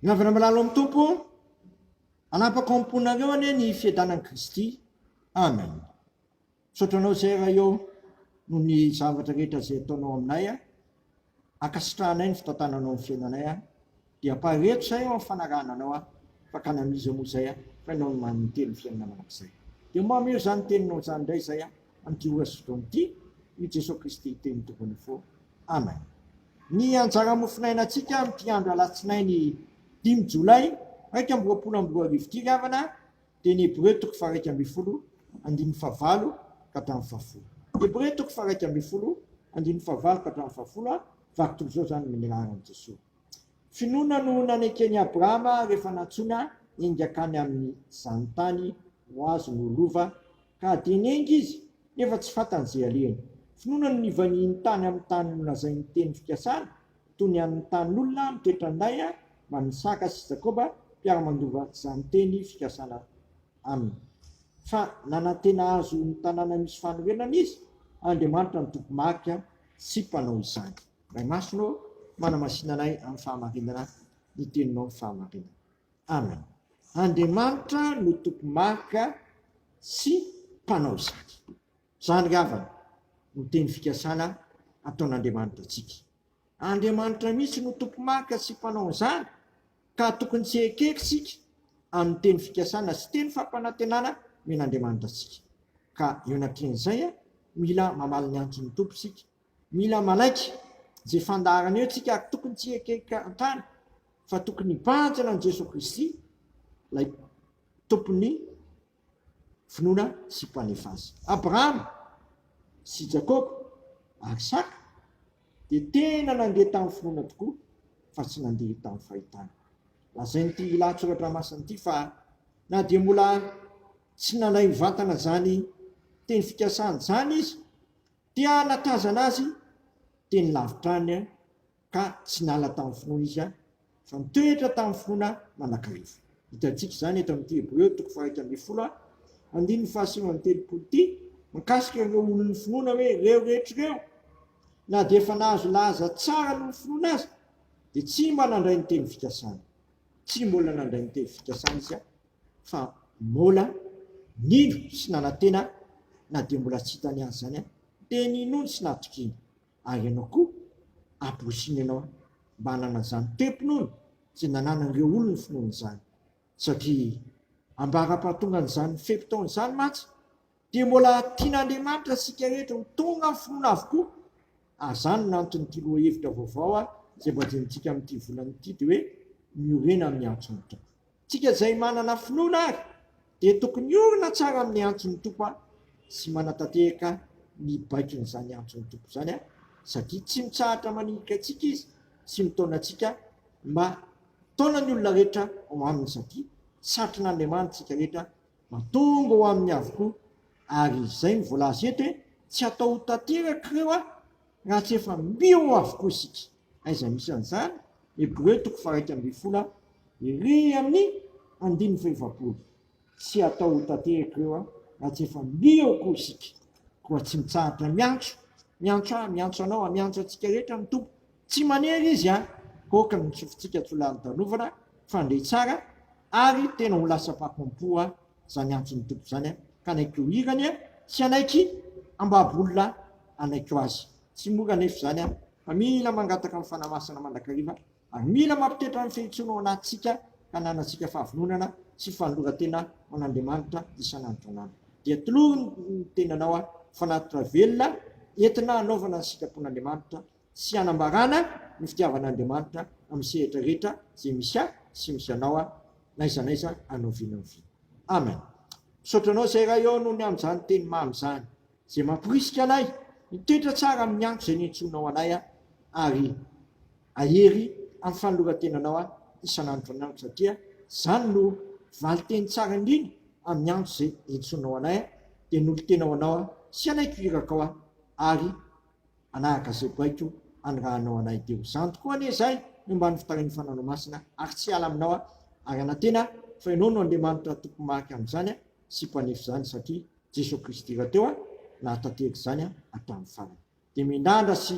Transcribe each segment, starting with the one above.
Navana malalo amin'ny tompo, anapaka amponareo anie ny fiadanan'i Kristy. Amen. Sotranao zay raha eo no ny zavatra rehetra zay ataonao aminay akasitrahanay ny fitantananao amin'ny fiainanay dia pareto zay ao amin'ny fanarananao fa ka namiza moa zay fa ianao no maniteny fiainana manak'izay. Dia mameo zany teninao zany indray zay amin'ity ora sotroana ity, io Jesosy Kristy teny tokony fo. Amen. Ny anjara mofinainantsika amin'ity andro alatsinainy 5 Jolay 2024 gavana dia ny Hébreu 1:20 andiny favalo ka hatramin'ny fahafolo. Hébreu 1:20 andiny favalo ka hatramin'ny fahafolo vaky toy izao zany amin'ny anaran'i Jesosy. Finoana no nanekeny Abrahama rehefa natsoina engakany amin'ny zany-tany ho azy no lova ka denengy izy nefa tsy fantany izay alehany. Finoana no nivaniany tany amin'ny tany nolazainy teny fikasana toy ny amin'ny tanin'olona mitoetranday mba nisaka sy Jakoba mpiara-mandova zany teny fikasana aminy. Fa nanantena azo ny tanàna misy fanorenana izy, Andriamanitra nitoky marika sy mpanao izany. Ray masonao manamasinanay amin'ny fahamarinana ny teninao amin'ny fahamarinana. Amen. Andriamanitra no toky marika sy mpanao izany. Zany ravana no teny fikasana ataon'Andriamanitra antsika. Andriamanitra mihitsy no toky marika sy mpanao izany ka tokony tsy ekeka sika amin'ny teny fikasana sy teny fampanantenana men'Andriamanitra sika. Ka eo anatrin'izay mila mamaly ny antson'ny tompo sika, mila malaiky zay fandaharana eo tsika ary tokony tsy ekeka an-trano fa tokony hibanjana an' Jesosy Kristy ilay tompony finoana sy mpanefa azy. Abrahama sy Jakoba ary Isaka dia tena nandeha tamin'ny finoana tokoa fa tsy nandeha tamin'ny fahitana. Lazain'ity lahatsoratra masina ity fa na dia mbola tsy nanay vatana zany teny fikasana zany izy dia natazana azy teny lavitrany ka tsy nala tamin'ny finoana izy fa mitoetra tamin'ny finoana manakariva. Hitantsika zany eto amin'ity Hébreu 1:20 andiny fahasivany telopolo ity mikasika ireo olon'ny finoana hoe reo rehetra ireo na dia efa nahazo laza tsara no finoana azy dia tsy mba nandray ny teny fikasana. Tsy mbola nandray ny teny fikasana izy fa mbola nino sy nanantena na dia mbola tsy hitany azy zany dia ninony sy natokiny. Ary ianao koa amporosiny ianao mba hanana zany tempinoana zay nananan'ireo olon'ny finoana zany, satria ambara-pahatonga n'izany fepitaony zany matsy dia mbola tian'Andriamanitra sika rehetra ho tonga amin'ny finoana avokoa. Zany no antony'ity loha hevitra vaovao zay mba jenontsika amin'ity volan'ity dia hoe miorena amin'ny antson'ny tompo. Tsika izay manana finoana ary dia tokony orina tsara amin'ny antson'ny tompo sy manatanteraka ny baikin'izany antson'ny tompo zany satria tsy mitsahatra maningika antsika izy sy mitaona antsika mba taona ny olona rehetra ao aminy, satria satrin'Andriamanitra tsika rehetra matonga ao amin'ny avokoa. Ary izay ny voalaza eto hoe tsy atao ho tanteraka ireo raha tsy efa mbio avokoa isika. Aiza misy an'izany? Hébreu 1:20 ery amin'ny 9:20. Tsy atao ho tanteraka ireo raha tsy efa mbio koa isika. Koa tsy mitsahatra miantso anao, miantso antsika rehetra ny tompo. Tsy manery izy koka ny tsofintsika tsy lany tanovana fandray tsara ary tena ho lasa pakompoa zany antson'ny tompo zany ka anaiky ho hirany sy anaiky ambabolona anaiky ho azy. Tsy mora nefa zany fa mila mangataka amin'ny fanamasana mandrakariva ary mila mampitetra amin'ny fehitsoana ao anatsika ka nanantsika fahavononana sy fanolora-tena ho an'Andriamanitra isan'andro anandro. Dia tolory ny tenanao fanatitra velona entina hanaovana ny sitrapon'Andriamanitra sy hanambarana ny fitiavan'Andriamanitra amin'ny sehatra rehetra zay misy sy misy anao naiza anao vinavina. Amen. Sotranao zay raha eo noho ny amin'izany teny mamy zany zay mamporisika anay mitoetra tsara amin'ny antso zay niantsonao anay ary ahery amin'ny fanolora-tenanao isan'andro anandro, satria zany no valiteny tsara indrindra amin'ny antso zay niantsonao anay dia nolotenao anao sy anaiky hirakao ary anaraka zay baiko anirahanao anay teo. Zany tokoa anie zay no mba ny fitarian'ny fananao masina ary tsy ala aminao ary anantena fa ianao no Andriamanitra toko marika amin'izany sy mpanefa zany, satria Jesosy Kristy raha teo nahatanteraka zany hatramin'ny farany. Dia mindandra sy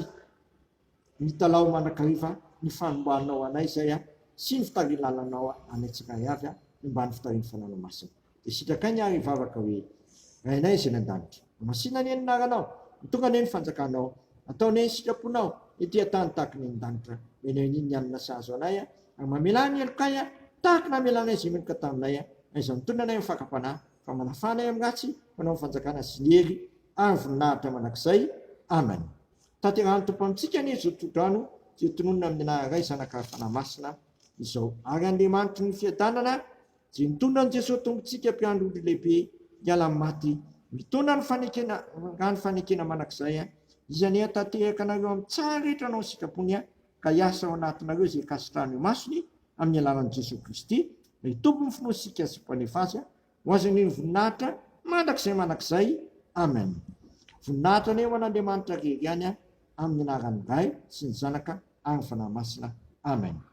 mitalao mandrakariva ny fanombanao anay zay sy ny fitarilalanao anetsaka avy mbany fitariany fananao masina. Dia sitrakai ny ary vavaka hoe rainay izay nan-danitra. Masina ny anaranao, tonga ny fanjakanao, ataonay ny sitraponao, ety tany tahaka ny an-danitra. Menao ny anina sahazo anay, mamela ny elokay, tahaka namelanay izay meloka taminay, izay mitondra anay mifakampanahy, fa manafanay amin'ny ratsy, manao fanjakana sy ny hery, ary voninahitra manakizay. Amen. Tanterahany tompo amintsika ny zao todrano, zay tononona amin'ny anaray zanaka fanahy masina izao. Ary Andriamanitra ny fiadanana, zay mitondra ny Jesosy tompontsika mpiandro olo lehibe, hiala amin'ny maty, mitondra ny fanekena manakizay, izany tanteraka anareo amin'ny tsara rehetra anao sitrapony, ka hiasa ao anatinareo izay kasitrahany masony amin'ny alalan'i Jesosy Kristy, ny tompo ny finoasika sy mpanefaza, ho azony ny voninahitra mandrakizay manakizay. Amen. Voninahitra ny eo an'Andriamanitra rery ihany amin'ny anaran'ny Ray sy ny Zanaka ary ny fanahy masina. Amen.